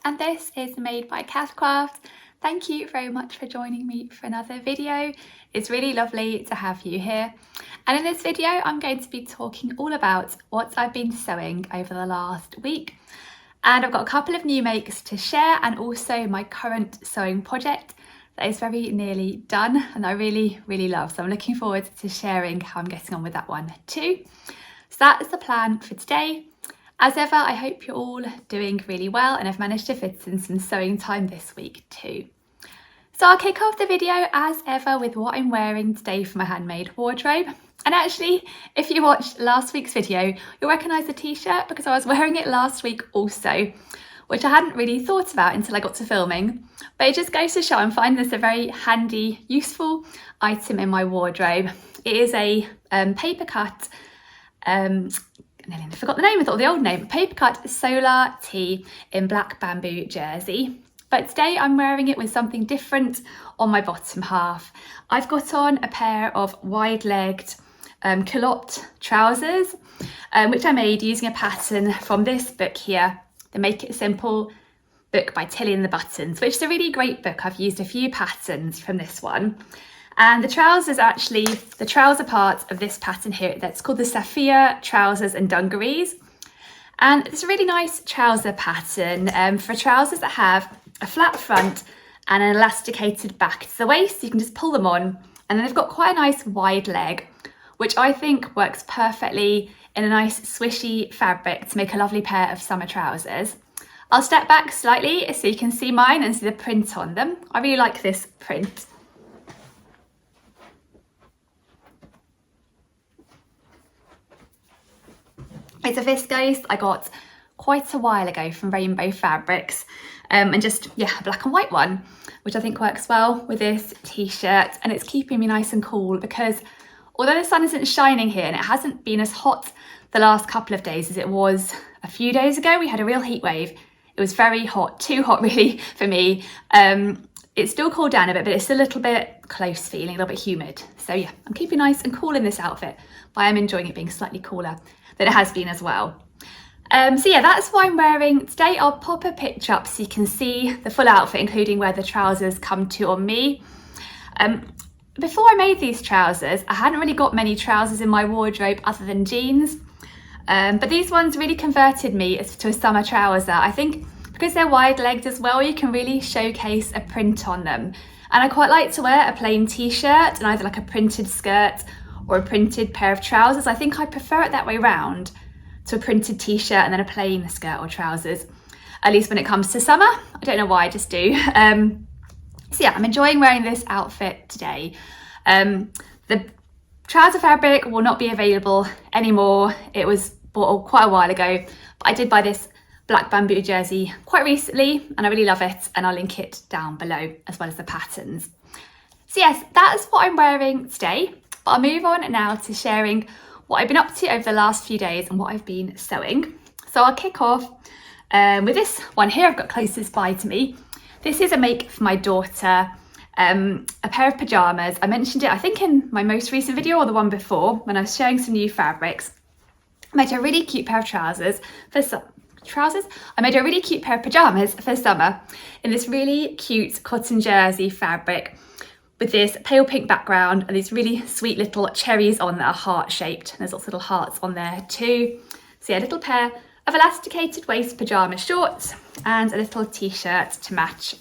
and this is made by Cath. Thank you very much for joining me for another video. It's really lovely to have you here. And in this video, I'm going to be talking all about what I've been sewing over the last week. And I've got a couple of new makes to share and also my current sewing project that is very nearly done and I really love. So I'm looking forward to sharing how I'm getting on with that one too. So that is the plan for today. As ever, I hope you're all doing really well and I've managed to fit in some sewing time this week too. So I'll kick off the video as ever with what I'm wearing today for my handmade wardrobe. And actually, if you watched last week's video, you'll recognise the t-shirt because I was wearing it last week also, which I hadn't really thought about until I got to filming. But it just goes to show I'm finding this a very handy, useful item in my wardrobe. It is a paper cut, I forgot the name, I thought the old name, paper cut solar tee in black bamboo jersey. But today I'm wearing it with something different on my bottom half. I've got on a pair of wide-legged culotte trousers, which I made using a pattern from this book here, the Make It Simple book by Tilly and the Buttons, which is a really great book. I've used a few patterns from this one. And the trousers actually, the trouser part of this pattern here, that's called the Saphir Trousers and Dungarees. And it's a really nice trouser pattern for trousers that have a flat front and an elasticated back to the waist. So you can just pull them on and then they've got quite a nice wide leg, which I think works perfectly in a nice swishy fabric to make a lovely pair of summer trousers. I'll step back slightly so you can see mine and see the print on them. I really like this print. It's a viscose I got quite a while ago from Rainbow Fabrics, and just, a black and white one, which I think works well with this t-shirt, and it's keeping me nice and cool because although the sun isn't shining here and it hasn't been as hot the last couple of days as it was a few days ago, we had a real heat wave. It was very hot, too hot really for me. It's still cooled down a bit, but it's a little bit close feeling, a little bit humid. So yeah, I'm keeping nice and cool in this outfit, but I am enjoying it being slightly cooler than it has been as well. So yeah, that's what I'm wearing today. I'll pop a picture up so you can see the full outfit, including where the trousers come to on me. Before I made these trousers, I hadn't really got many trousers in my wardrobe other than jeans. But these ones really converted me to a summer trouser. I think because they're wide-legged as well, you can really showcase a print on them. And I quite like to wear a plain t-shirt and either like a printed skirt or a printed pair of trousers. I think I prefer it that way round, to a printed t-shirt and then a plain skirt or trousers, at least when it comes to summer. I don't know why, I just do. So yeah, I'm enjoying wearing this outfit today. The trouser fabric will not be available anymore. It was bought quite a while ago, but I did buy this black bamboo jersey quite recently and I really love it, and I'll link it down below as well as the patterns. So yes, that is what I'm wearing today. But I'll move on now to sharing what I've been up to over the last few days and what I've been sewing. So I'll kick off with this one here I've got closest by to me. This is a make for my daughter, a pair of pyjamas. I mentioned it, I think, in my most recent video or the one before when I was showing some new fabrics. I made a really cute pair of trousers for I made a really cute pair of pyjamas for summer in this really cute cotton jersey fabric, with this pale pink background and these really sweet little cherries on that are heart-shaped. There's lots of little hearts on there too. So yeah, a little pair of elasticated waist pyjama shorts and a little t-shirt to match.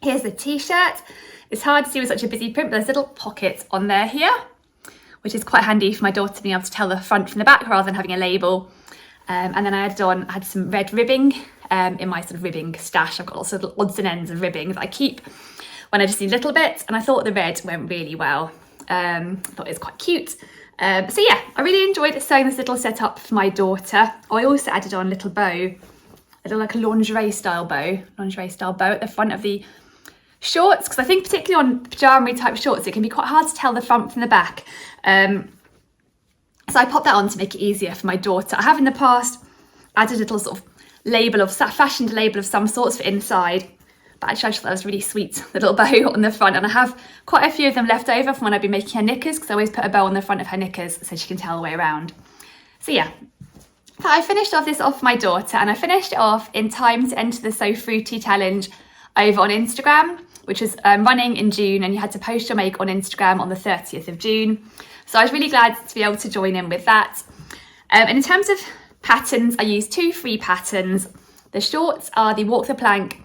Here's the t-shirt. It's hard to see with such a busy print, but there's little pockets on there here, which is quite handy for my daughter being able to tell the front from the back rather than having a label. And then I had some red ribbing in my sort of ribbing stash. I've got lots of little odds and ends of ribbing that I keep when I just need a little bit, and I thought the red went really well. I thought it was quite cute. So yeah, I really enjoyed sewing this little setup for my daughter. Oh, I also added on a little bow, a little like a lingerie style bow at the front of the shorts, because I think particularly on pyjama type shorts, it can be quite hard to tell the front from the back. So I popped that on to make it easier for my daughter. I have in the past added a little sort of fashioned label of some sorts for inside. But actually I just thought that was a really sweet little bow on the front, and I have quite a few of them left over from when I've been making her knickers, because I always put a bow on the front of her knickers so she can tell the way around. So yeah, So I finished off this off my daughter, and I finished it off in time to enter the So Fruity challenge over on Instagram, which was running in June, and you had to post your make on Instagram on the 30th of June. So I was really glad to be able to join in with that. And in terms of patterns, I used 2 free patterns. The shorts are the Walk the Plank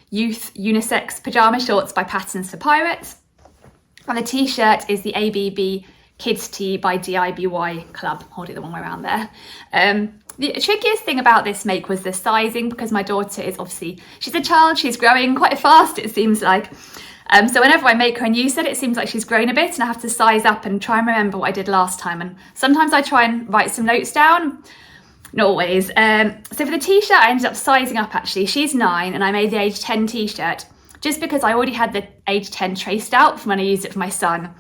Youth Unisex Pyjama Shorts by Patterns for Pirates. And the t-shirt is the ABB Kids Tee by DIBY Club. Hold it the wrong way around there. The trickiest thing about this make was the sizing, because my daughter is obviously, she's a child, she's growing quite fast, it seems like. So whenever I make her a new set, it seems like she's grown a bit, and I have to size up and try and remember what I did last time. And sometimes I try and write some notes down, not always. So for the t-shirt, I ended up sizing up actually. She's 9 and I made the age 10 t-shirt just because I already had the age 10 traced out from when I used it for my son.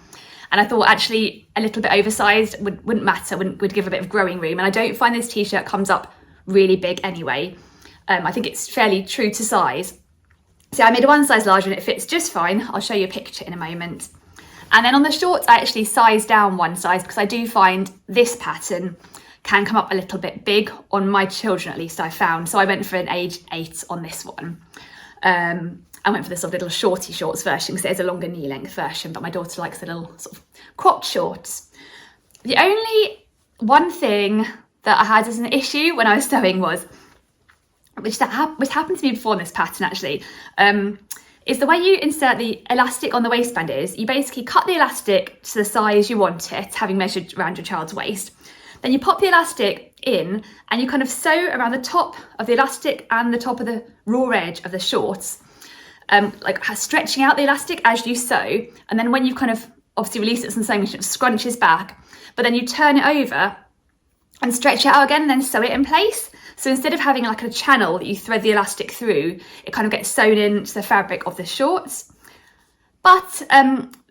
And I thought actually a little bit oversized wouldn't matter, would give a bit of growing room. And I don't find this t-shirt comes up really big anyway. I think it's fairly true to size. So I made a 1 size larger and it fits just fine. I'll show you a picture in a moment. And then on the shorts, I actually sized down 1 size because I do find this pattern can come up a little bit big on my children, at least I found. So I went for an age 8 on this one. I went for the sort of little shorty shorts version because there's a longer knee length version, but my daughter likes the little sort of cropped shorts. The only one thing that I had as an issue when I was sewing was, which happened to me before in this pattern actually, is the way you insert the elastic on the waistband is, you basically cut the elastic to the size you want it, having measured around your child's waist. Then you pop the elastic in and you kind of sew around the top of the elastic and the top of the raw edge of the shorts, like stretching out the elastic as you sew. And then when you kind of obviously release it from the sewing machine, it scrunches back, but then you turn it over and stretch it out again and then sew it in place. So instead of having like a channel that you thread the elastic through, it kind of gets sewn into the fabric of the shorts. But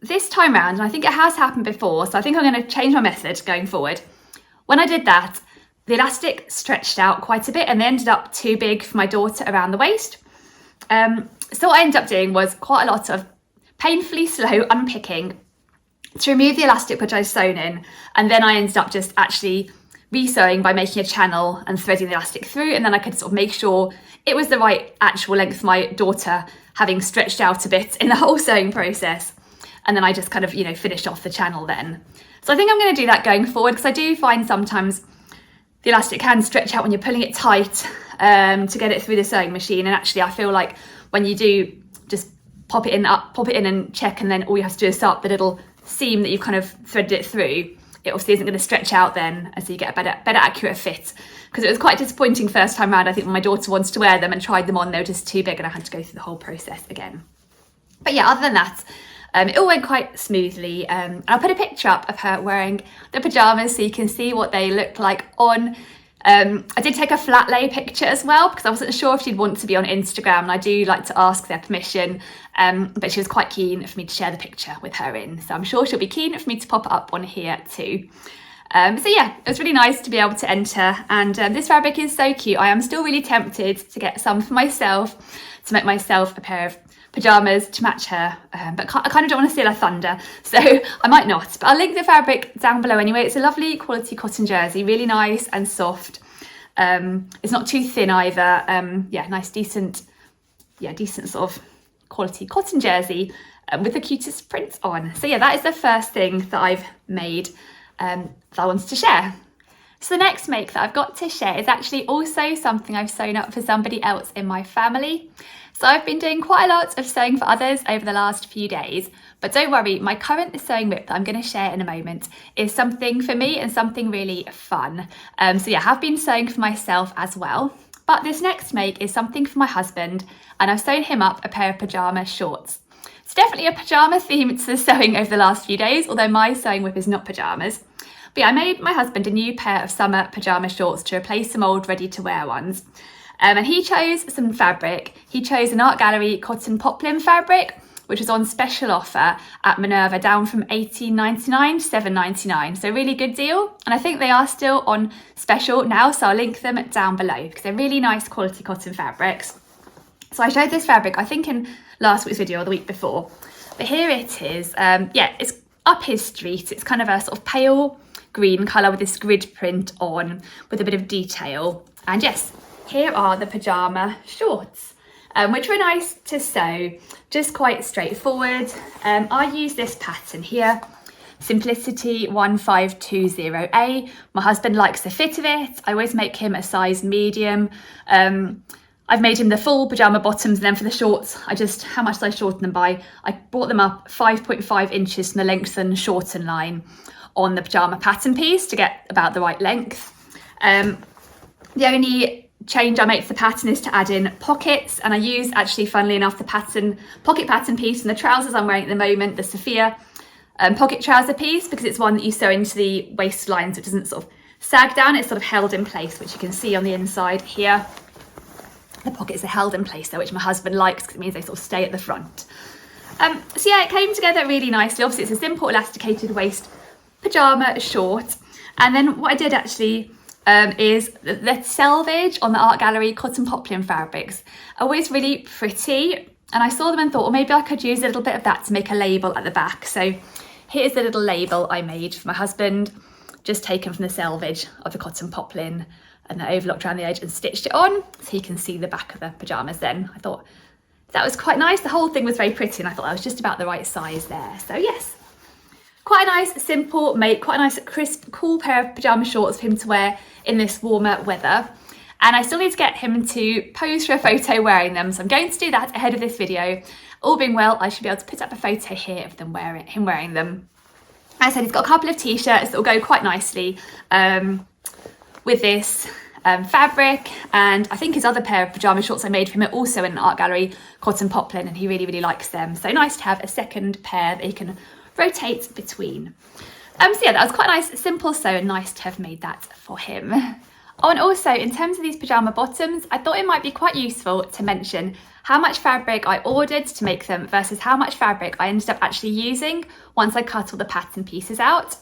this time round, and I think it has happened before, so I think I'm going to change my method going forward. When I did that, the elastic stretched out quite a bit and they ended up too big for my daughter around the waist. So what I ended up doing was quite a lot of painfully slow unpicking to remove the elastic which I'd sewn in, and then I ended up just actually re-sewing by making a channel and threading the elastic through, and then I could sort of make sure it was the right actual length for my daughter, having stretched out a bit in the whole sewing process. And then I just kind of, finished off the channel then. So I think I'm going to do that going forward, because I do find sometimes the elastic can stretch out when you're pulling it tight to get it through the sewing machine. And actually I feel like when you do just pop it in and check, and then all you have to do is start the little seam that you've kind of threaded it through, it obviously isn't going to stretch out then, and so you get a better accurate fit. Because it was quite disappointing first time round, I think, when my daughter wanted to wear them and tried them on, they were just too big and I had to go through the whole process again. But yeah, other than that, it all went quite smoothly. I'll put a picture up of her wearing the pyjamas so you can see what they look like on. I did take a flat lay picture as well, because I wasn't sure if she'd want to be on Instagram, and I do like to ask their permission, but she was quite keen for me to share the picture with her in, so I'm sure she'll be keen for me to pop it up on here too. So yeah, it was really nice to be able to enter, and this fabric is so cute. I am still really tempted to get some for myself, to make myself a pair of pyjamas to match her, but I kind of don't want to steal her thunder, so I might not, but I'll link the fabric down below anyway. It's a lovely quality cotton jersey, really nice and soft. It's not too thin either. Yeah, nice decent sort of quality cotton jersey with the cutest prints on. So yeah, that is the first thing that I've made that I wanted to share. So the next make that I've got to share is actually also something I've sewn up for somebody else in my family. So I've been doing quite a lot of sewing for others over the last few days, but don't worry, my current sewing whip that I'm going to share in a moment is something for me and something really fun. So yeah, I have been sewing for myself as well, but this next make is something for my husband, and I've sewn him up a pair of pyjama shorts. It's definitely a pyjama theme to the sewing over the last few days, although my sewing whip is not pyjamas. But yeah, I made my husband a new pair of summer pyjama shorts to replace some old ready-to-wear ones. And he chose some fabric. He chose an Art Gallery cotton poplin fabric, which was on special offer at Minerva, down from $18.99 to $7.99. So really good deal. And I think they are still on special now, so I'll link them down below because they're really nice quality cotton fabrics. So I showed this fabric, I think in last week's video or the week before, but here it is. Yeah, it's up his street. It's kind of a sort of pale green colour with this grid print on with a bit of detail. And yes, here are the pyjama shorts, which were nice to sew, just quite straightforward. I use this pattern here, Simplicity 1520A. My husband likes the fit of it. I always make him a size medium. I've made him the full pyjama bottoms, and then for the shorts, how much did I shorten them by? I brought them up 5.5 inches from the lengthen shorten line on the pyjama pattern piece to get about the right length. The only change I make to the pattern is to add in pockets, and I use, actually, funnily enough, the pocket pattern piece from the trousers I'm wearing at the moment, the Sophia pocket trouser piece, because it's one that you sew into the waistline so it doesn't sort of sag down. It's sort of held in place, which you can see on the inside here. The pockets are held in place there, which my husband likes because it means they sort of stay at the front. So yeah, it came together really nicely. Obviously it's a simple elasticated waist pyjama short. And then what I did actually is the selvage on the art gallery cotton poplin fabrics are always really pretty. And I saw them and thought, well, maybe I could use a little bit of that to make a label at the back. So here's the little label I made for my husband, just taken from the selvage of the cotton poplin, and then overlocked around the edge and stitched it on so you can see the back of the pyjamas then. I thought that was quite nice. The whole thing was very pretty, and I thought that was just about the right size there. So yes, quite a nice, simple make, quite a nice, crisp, cool pair of pyjama shorts for him to wear in this warmer weather. And I still need to get him to pose for a photo wearing them, so I'm going to do that ahead of this video. All being well, I should be able to put up a photo here of him wearing them. As I said, he's got a couple of t-shirts that will go quite nicely with this fabric, and I think his other pair of pyjama shorts I made for him are also in an art gallery cotton poplin, and he really, really likes them. So nice to have a second pair that he can rotate between. So yeah, that was quite nice, simple sew, and nice to have made that for him. Oh, and also in terms of these pyjama bottoms, I thought it might be quite useful to mention how much fabric I ordered to make them versus how much fabric I ended up actually using once I cut all the pattern pieces out.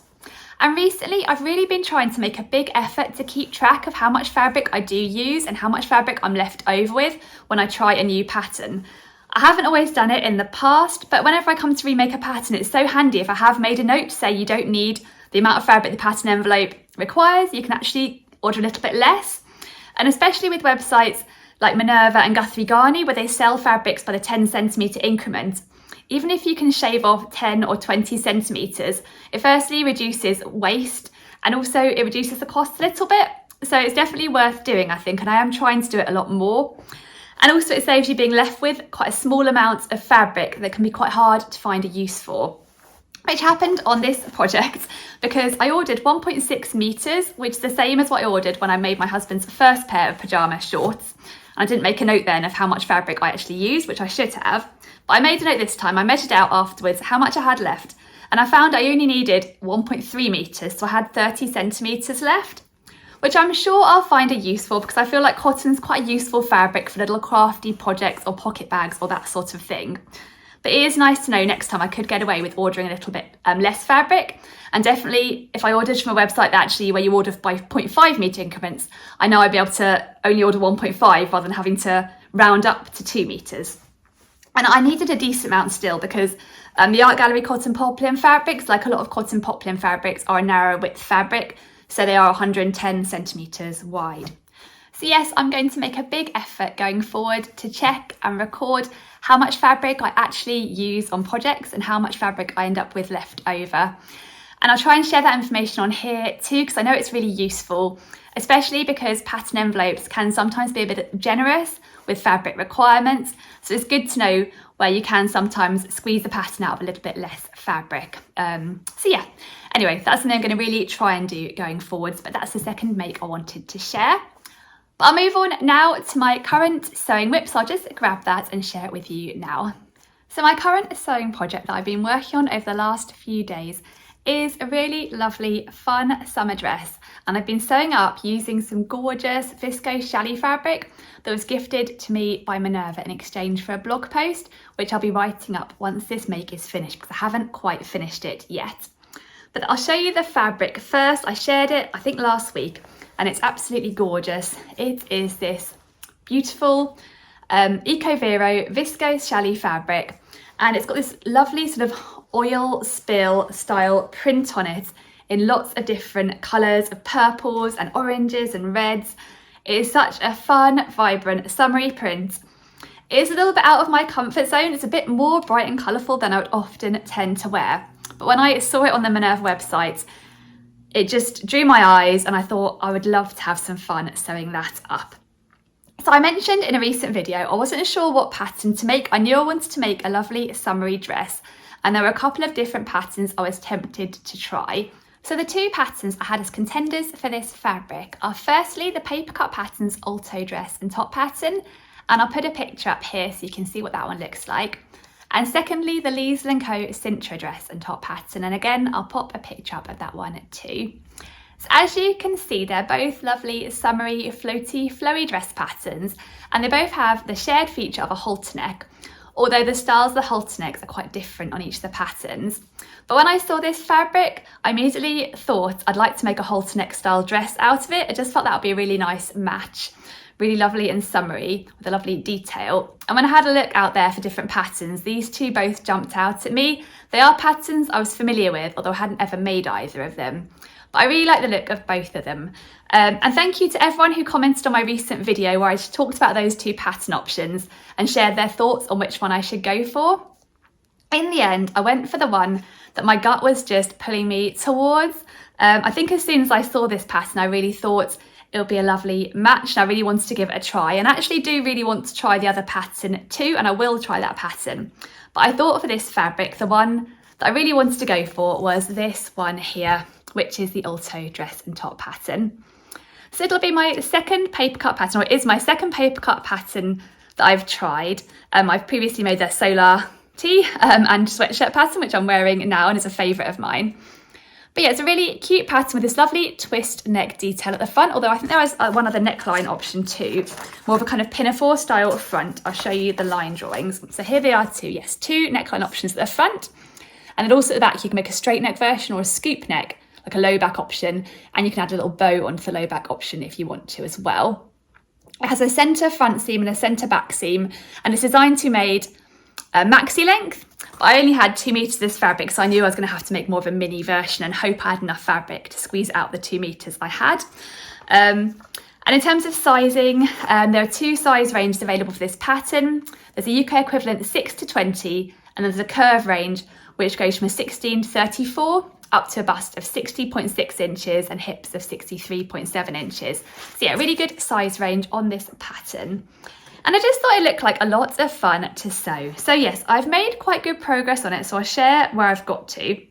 And recently I've really been trying to make a big effort to keep track of how much fabric I do use and how much fabric I'm left over with when I try a new pattern. I haven't always done it in the past, but whenever I come to remake a pattern, it's so handy if I have made a note to say you don't need the amount of fabric the pattern envelope requires, you can actually order a little bit less. And especially with websites like Minerva and Guthrie Ghani, where they sell fabrics by the 10cm increment, even if you can shave off 10 or 20 centimetres, it firstly reduces waste, and also it reduces the cost a little bit. So it's definitely worth doing, I think, and I am trying to do it a lot more. And also it saves you being left with quite a small amount of fabric that can be quite hard to find a use for. Which happened on this project because I ordered 1.6 metres, which is the same as what I ordered when I made my husband's first pair of pyjama shorts. And I didn't make a note then of how much fabric I actually used, which I should have. But I made a note this time. I measured out afterwards how much I had left, and I found I only needed 1.3 metres, so I had 30 centimetres left, which I'm sure I'll find a use for because I feel like cotton's quite a useful fabric for little crafty projects or pocket bags or that sort of thing. But it is nice to know next time I could get away with ordering a little bit less fabric. And definitely if I ordered from a website that actually where you order by 0.5 metre increments, I know I'd be able to only order 1.5 rather than having to round up to 2 metres. And I needed a decent amount still because the art gallery cotton poplin fabrics, like a lot of cotton poplin fabrics, are a narrow width fabric. So they are 110 centimetres wide. So yes, I'm going to make a big effort going forward to check and record how much fabric I actually use on projects and how much fabric I end up with left over. And I'll try and share that information on here too, because I know it's really useful, especially because pattern envelopes can sometimes be a bit generous with fabric requirements. So it's good to know where you can sometimes squeeze the pattern out of a little bit less fabric. So yeah, anyway, that's something I'm going to really try and do going forwards, but that's the second make I wanted to share. But I'll move on now to my current sewing whip, so I'll just grab that and share it with you now. So my current sewing project that I've been working on over the last few days is a really lovely, fun summer dress, and I've been sewing up using some gorgeous viscose challis fabric that was gifted to me by Minerva in exchange for a blog post, which I'll be writing up once this make is finished because I haven't quite finished it yet. But I'll show you the fabric first. I shared it, I think, last week, and it's absolutely gorgeous. It is this beautiful Eco Vero viscose challis fabric, and it's got this lovely sort of oil spill style print on it in lots of different colours of purples and oranges and reds. It is such a fun, vibrant, summery print. It is a little bit out of my comfort zone. It's a bit more bright and colourful than I would often tend to wear. But when I saw it on the Minerva website, it just drew my eyes and I thought I would love to have some fun sewing that up. So I mentioned in a recent video, I wasn't sure what pattern to make. I knew I wanted to make a lovely summery dress, and there were a couple of different patterns I was tempted to try. So the two patterns I had as contenders for this fabric are firstly the paper cut patterns Alto dress and top pattern, and I'll put a picture up here so you can see what that one looks like. And secondly, the Liesl & Co Cintra dress and top pattern, and again I'll pop a picture up of that one too. So as you can see, they're both lovely summery, floaty, flowy dress patterns, and they both have the shared feature of a halter neck, although the styles of the halter necks are quite different on each of the patterns. But when I saw this fabric, I immediately thought I'd like to make a halter neck style dress out of it. I just felt that would be a really nice match. Really lovely and summery with a lovely detail. And when I had a look out there for different patterns, these two both jumped out at me. They are patterns I was familiar with, although I hadn't ever made either of them. But I really like the look of both of them. And thank you to everyone who commented on my recent video where I talked about those two pattern options and shared their thoughts on which one I should go for. In the end, I went for the one that my gut was just pulling me towards. I think as soon as I saw this pattern, I really thought it'll be a lovely match, and I really wanted to give it a try, and I actually do really want to try the other pattern too, and I will try that pattern. But I thought for this fabric, the one that I really wanted to go for was this one here, which is the Alto dress and top pattern. So it'll be my second paper cut pattern, or it is my second paper cut pattern that I've tried. I've previously made their solar tee and sweatshirt pattern, which I'm wearing now and is a favourite of mine. But yeah, it's a really cute pattern with this lovely twist neck detail at the front, although I think there is one other neckline option too, more of a kind of pinafore style front. I'll show you the line drawings. So here they are too, yes, two neckline options at the front. And then also at the back, you can make a straight neck version or a scoop neck, like a low back option, and you can add a little bow onto the low back option if you want to as well. It has a centre front seam and a centre back seam, and it's designed to be made maxi length. But I only had 2 meters of this fabric, so I knew I was going to have to make more of a mini version and hope I had enough fabric to squeeze out the 2 meters I had. And in terms of sizing, there are 2 size ranges available for this pattern. There's a UK equivalent 6 to 20, and there's a curve range which goes from a 16 to 34 up to a bust of 60.6 inches and hips of 63.7 inches. So yeah, really good size range on this pattern. And I just thought it looked like a lot of fun to sew. So yes, I've made quite good progress on it, so I'll share where I've got to.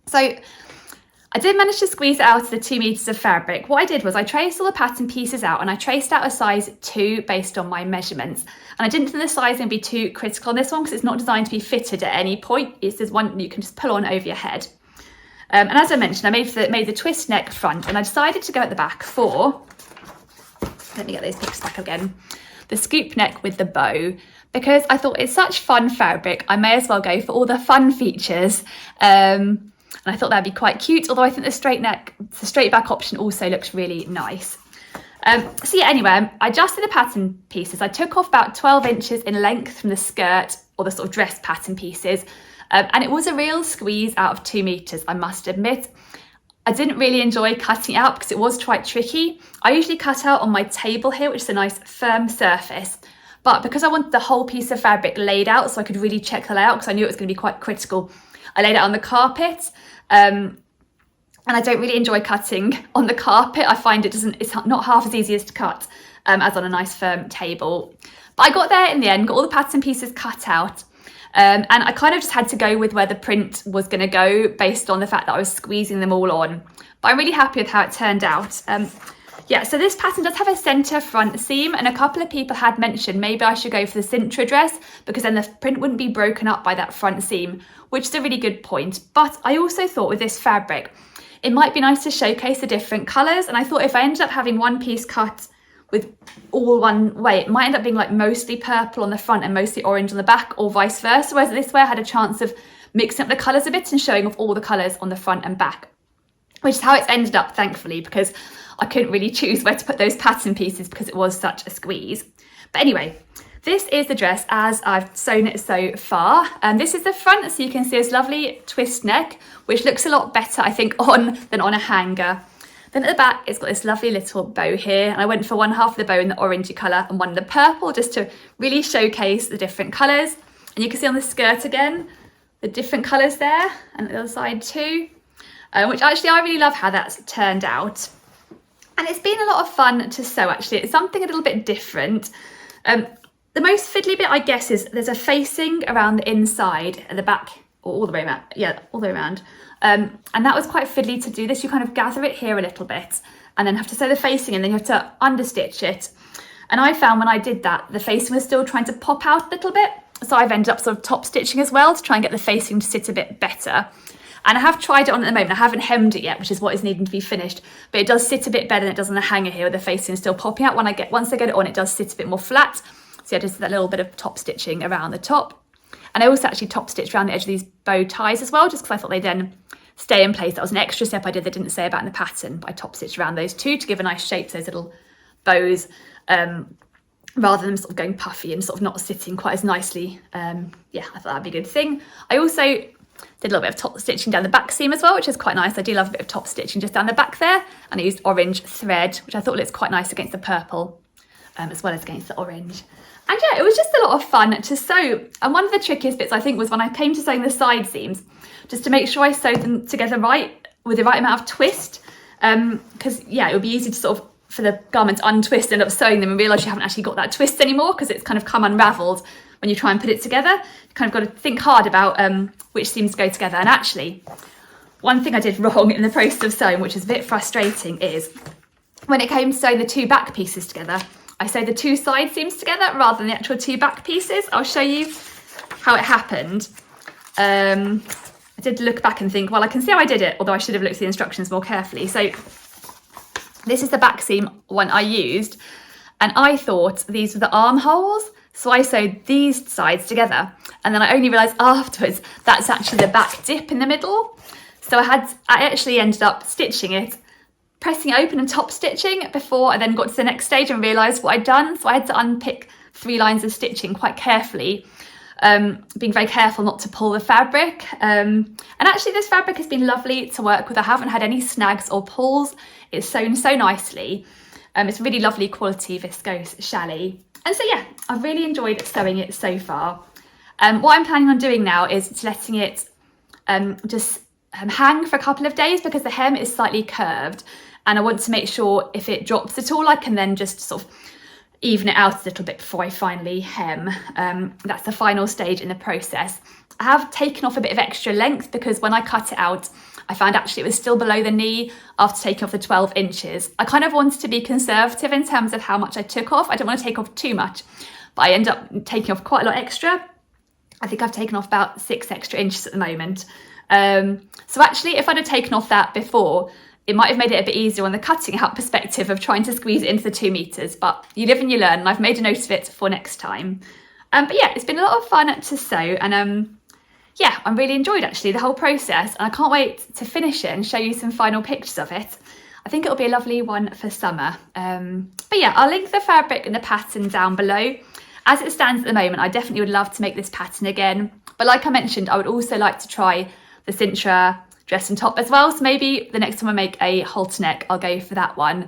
So I did manage to squeeze it out of the 2 meters of fabric. What I did was I traced all the pattern pieces out, and I traced out a size 2 based on my measurements. And I didn't think the sizing would be too critical on this one because it's not designed to be fitted at any point. It's just one you can just pull on over your head. And as I mentioned, I made the twist neck front, and I decided to go at the back for, let me get those pictures back again, the scoop neck with the bow, because I thought it's such fun fabric, I may as well go for all the fun features. And I thought that'd be quite cute, although I think the straight back option also looks really nice. So yeah, anyway, I adjusted the pattern pieces. I took off about 12 inches in length from the skirt, or the sort of dress pattern pieces. And it was a real squeeze out of 2 meters, I must admit. I didn't really enjoy cutting it out because it was quite tricky. I usually cut out on my table here, which is a nice firm surface. But because I wanted the whole piece of fabric laid out so I could really check the layout, because I knew it was going to be quite critical, I laid it on the carpet. And I don't really enjoy cutting on the carpet. I find it's not half as easy to cut as on a nice firm table. But I got there in the end, got all the pattern pieces cut out. And I kind of just had to go with where the print was going to go based on the fact that I was squeezing them all on. But I'm really happy with how it turned out. Yeah, so this pattern does have a centre front seam, and a couple of people had mentioned maybe I should go for the cintra dress because then the print wouldn't be broken up by that front seam, which is a really good point. But I also thought with this fabric, it might be nice to showcase the different colours, and I thought if I ended up having one piece cut with all one way, it might end up being like mostly purple on the front and mostly orange on the back, or vice versa, whereas this way I had a chance of mixing up the colours a bit and showing off all the colours on the front and back, which is how it's ended up, thankfully, because I couldn't really choose where to put those pattern pieces because it was such a squeeze. But anyway, this is the dress as I've sewn it so far. And this is the front, so you can see this lovely twist neck, which looks a lot better, I think, than on a hanger. Then at the back, it's got this lovely little bow here. And I went for one half of the bow in the orangey colour and one in the purple, just to really showcase the different colours. And you can see on the skirt again, the different colours there, and the other side too, which actually I really love how that's turned out. And it's been a lot of fun to sew, actually. It's something a little bit different. The most fiddly bit, I guess, is there's a facing around the inside at the back, or all the way around. Yeah, all the way around. And that was quite fiddly to do this. You kind of gather it here a little bit and then have to sew the facing, and then you have to understitch it. And I found when I did that, the facing was still trying to pop out a little bit. So I've ended up sort of top stitching as well to try and get the facing to sit a bit better. And I have tried it on at the moment. I haven't hemmed it yet, which is what is needing to be finished. But it does sit a bit better than it does on the hanger here, with the facing still popping out. Once I get it on, it does sit a bit more flat. So I just did that little bit of top stitching around the top. And I also actually top stitched around the edge of these bow ties as well, just because I thought they'd then stay in place. That was an extra step I did that didn't say about in the pattern, but I top stitched around those two to give a nice shape to those little bows, rather than sort of going puffy and sort of not sitting quite as nicely. Yeah, I thought that'd be a good thing. I also did a little bit of top stitching down the back seam as well, which is quite nice. I do love a bit of top stitching just down the back there. And I used orange thread, which I thought looks quite nice against the purple, as well as against the orange. And yeah, it was just a lot of fun to sew. And one of the trickiest bits, I think, was when I came to sewing the side seams, just to make sure I sewed them together right, with the right amount of twist. Because yeah, it would be easy to sort of, for the garment to untwist and end up sewing them and realise you haven't actually got that twist anymore, because it's kind of come unravelled when you try and put it together. You kind of got to think hard about which seams go together. And actually, one thing I did wrong in the process of sewing, which is a bit frustrating, is when it came to sewing the two back pieces together, I sewed the two side seams together rather than the actual two back pieces. I'll show you how it happened. I did look back and think, well, I can see how I did it, although I should have looked at the instructions more carefully. So this is the back seam one I used, and I thought these were the armholes. So I sewed these sides together, and then I only realised afterwards that's actually the back dip in the middle. So I actually ended up stitching it, pressing it open and top stitching before I then got to the next stage and realised what I'd done. So I had to unpick 3 lines of stitching quite carefully, being very careful not to pull the fabric. And actually this fabric has been lovely to work with. I haven't had any snags or pulls. It's sewn so nicely. It's really lovely quality viscose challis. And so yeah, I've really enjoyed sewing it so far. What I'm planning on doing now is letting it just hang for a couple of days, because the hem is slightly curved and I want to make sure if it drops at all I can then just sort of even it out a little bit before I finally hem. That's the final stage in the process. I have taken off a bit of extra length because when I cut it out I found actually it was still below the knee after taking off the 12 inches. I kind of wanted to be conservative in terms of how much I took off. I don't want to take off too much, but I end up taking off quite a lot extra. I think I've taken off about 6 extra inches at the moment. So actually if I'd have taken off that before, it might have made it a bit easier on the cutting out perspective of trying to squeeze it into the 2 meters, but you live and you learn, and I've made a note of it for next time. But yeah, it's been a lot of fun to sew, and yeah, I really enjoyed actually the whole process, and I can't wait to finish it and show you some final pictures of it. I think it'll be a lovely one for summer. But yeah, I'll link the fabric and the pattern down below. As it stands at the moment, I definitely would love to make this pattern again, but like I mentioned, I would also like to try the cintra dress and top as well. So maybe the next time I make a halterneck, I'll go for that one,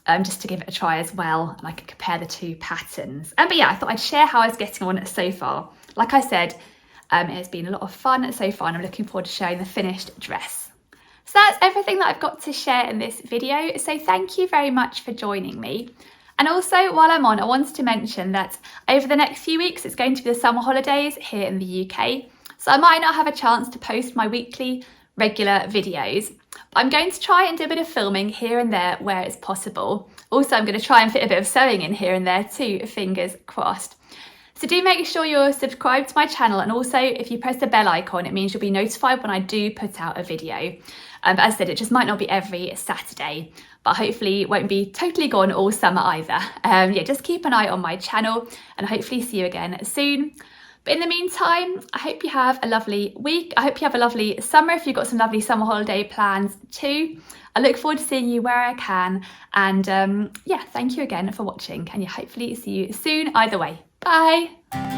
just to give it a try as well, and I can compare the 2 patterns. But yeah, I thought I'd share how I was getting on so far. Like I said, it has been a lot of fun so far, and I'm looking forward to sharing the finished dress. So that's everything that I've got to share in this video. So thank you very much for joining me. And also, while I'm on, I wanted to mention that over the next few weeks, it's going to be the summer holidays here in the UK. So I might not have a chance to post my weekly regular videos, but I'm going to try and do a bit of filming here and there where it's possible. Also, I'm going to try and fit a bit of sewing in here and there too, fingers crossed. So do make sure you're subscribed to my channel, and also if you press the bell icon, it means you'll be notified when I do put out a video. But as I said, it just might not be every Saturday, but hopefully it won't be totally gone all summer either. Yeah, just keep an eye on my channel, and hopefully see you again soon. But in the meantime, I hope you have a lovely week. I hope you have a lovely summer if you've got some lovely summer holiday plans too. I look forward to seeing you where I can. And yeah, thank you again for watching, and yeah, hopefully see you soon either way. Bye.